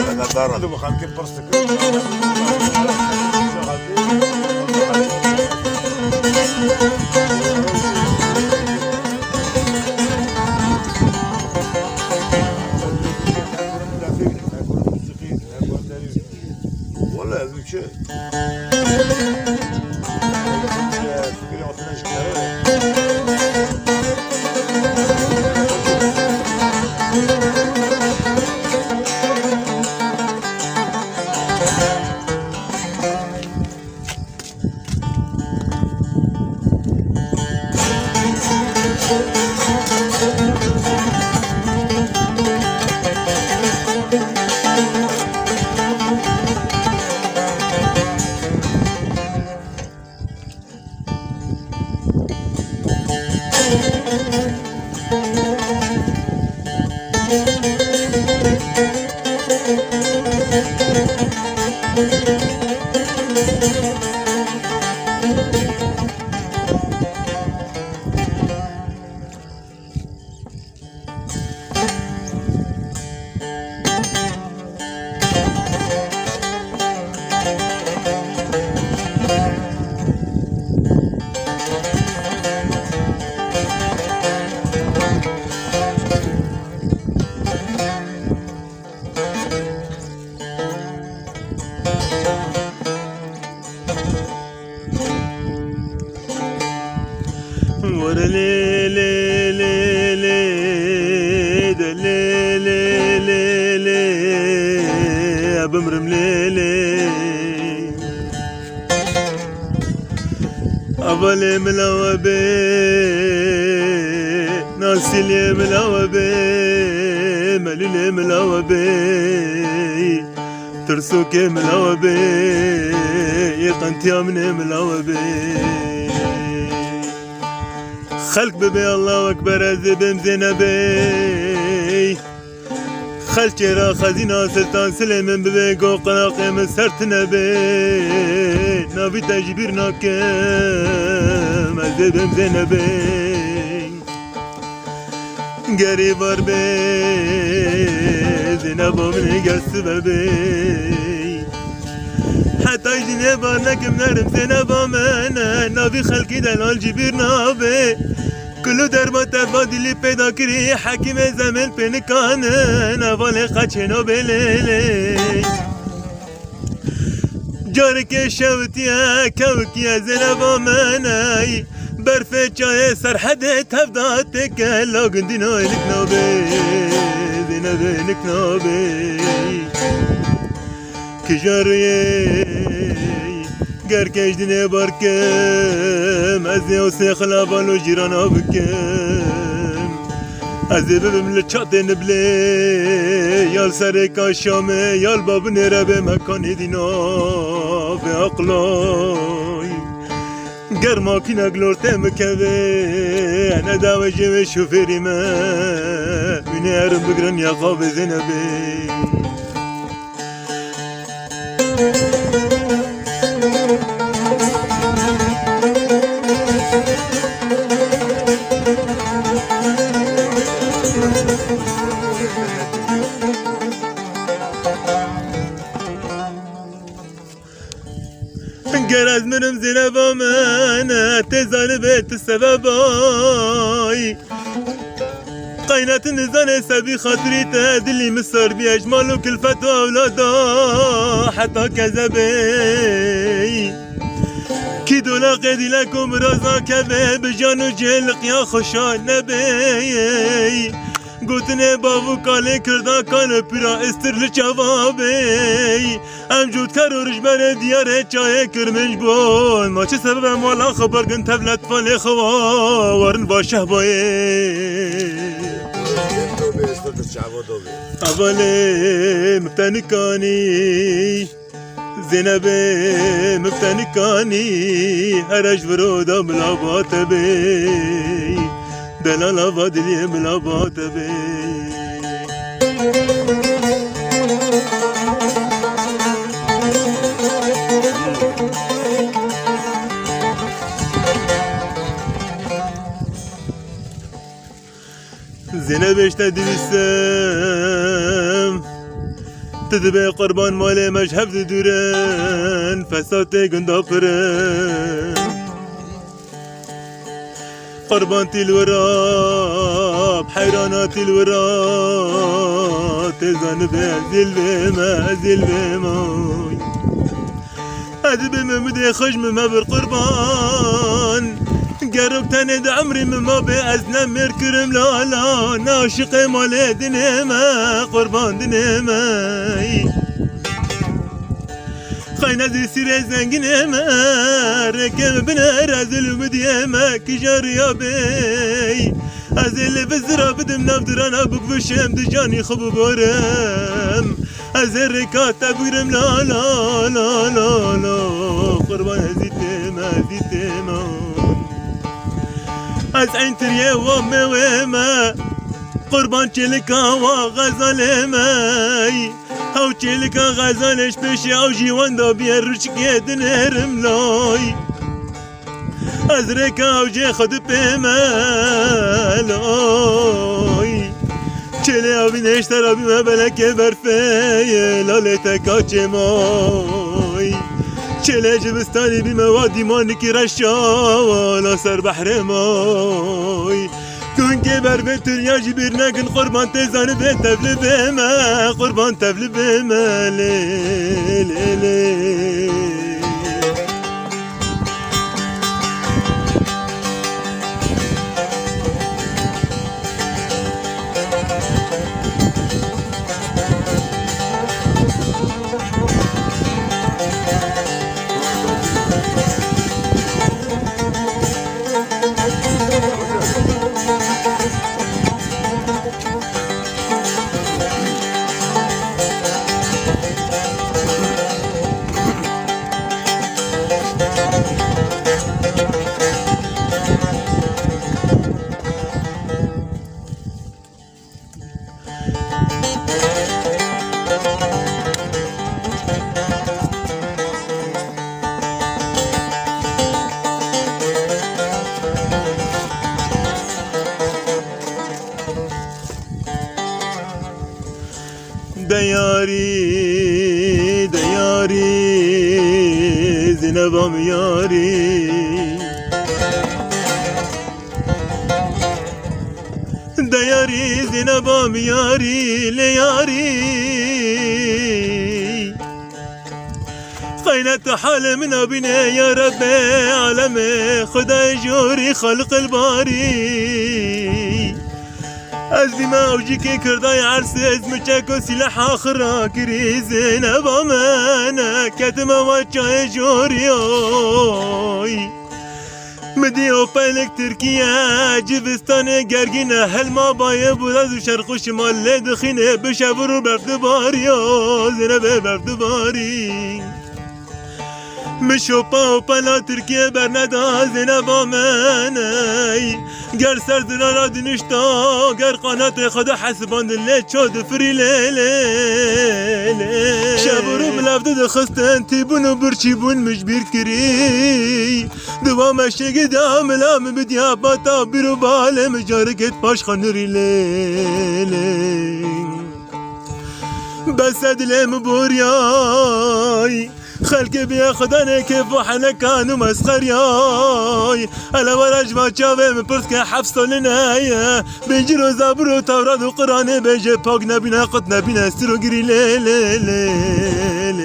انا دار هذا خالتي برستك والله هذا شيء ورا لي لي لي لي دا لي لي لي لي بمرم لي لي أبالي ملاوبي ناسي لي ملاوبي ملولي ملاوبي ترسوكي ملاوبي يقنتي أمني ملاوبي خلق ببي الله أكبر أزبم زينبي خلق را خزينة سلطان سليمان ببي قو قراقي من سرت نبي نبي تجبير ناكم أزبم زينبي قريب أربي زينبو من قرس ببي حتى يجيني بارنك منرم زينبا منا نبي خلقي دلال جبير نبي كلو درما تفادي اللي پیدا کری حکیم زمین پنکانه نواله خچنو بلیلی جارك شوتيا كوكيا زنبا مناي برفة چاي سرحدة تفداتك لو قندينو نكنوبي زنبي نكنوبي كجاري گرکش دنه بارکم از نیوسه خلابانو جیرانا بکم از ببم لچاته نبله یال سر کاشامه یال باب نره به مکان دینا به اقلای گرما کی نگلورته مکوه انا داوه جمه شوفری من بینه ارم بگرن یا خواب زنبه گر از منم زنبا من تزانه بیت سببای قينات نزان سبي خاطري تدلي مصر بأجمال وكلفة وأولادا حتى كذبي كي دولا قيدي لكم رازا كذا بجان وجهل قيا خوشان نبي قوتني بابو كالي كردا كان برا استر لجوابي ام جود كارو رجبان ديار چاي كرمنج بون ما چه سبب مالا خبر كن تبلت فالي خوا ورن باشه باي أولي مبتنكاني زينبي مبتنكاني هرج فرودا ملابات بي دلالا بادلي ملابات بي زينب اشتا دوستم تدبي قربان مالي مشهف دورن فساتي قندا قرن قربانتي الوراب حيراناتي الوراب تزان بما زل بما هذا بمدي خجم ما بالقربان قرب تند عمري مما بأزنا مركرم لا لا ناشق مالي دنيما قربان دنيما خاينة دي سيري زنقنيما ركب بنا رازل ومديما كجار يا بي أزل بزرا بدم نفدرانا بقفشم دجاني خبو بورم أزل ركاتا بقرم لا لا لا لا لا قربان هزيتما أزعين تريه وامي ويما قربان چلكا وغزال ماي هاو چلكا غزالش بشي او جيوان دا بيرش كيدن هرم لاي ازركا او جي خد بمالاي چلي او بنشتر بما بلك برفي لالتكا چماي چلي جبستاني بموادي مانكي رشاوانا سر بحر ماي كون كبر بتر جبير ناقن قربان تزان بتفل بما قربان تفل بما لي لي لي دياري زينبام ياري دياري زينبام ياري لياري خينة حال من أبنا يا ربي عالمي خداي جوري خلق الباري أزدي ما أوجيكي كرداي عرس ازمشاك وسلاح آخر كريزين أبامانا كتما واتشاي جوريوي مديو بالك تركيا جبستان جرجينا هالما باي بولاد وشرق وشمال لدخينه بشابرو بردباريو زينب بردباري مشوپا و پلا ترکیه برندا زینب آمنی گر سر زرارا دنشتا گر قانات خود حسبان دلی چود فری لیلی شبرو بلافده دخستن تیبون و برچیبون مجبیر کری دوامشگی داملام بدیا باتا بیرو بالم جارکت پاش خانوری لیلی بس دلم بوریای خلق بیا خدانه كيف وحنا كانوا مسخر ياي الا ورج ما تشافي من برسك حفص لنايا بنجرو زابرو توراد وقران بيجي باق نبينا قد نبينا استرو قري لي لي لي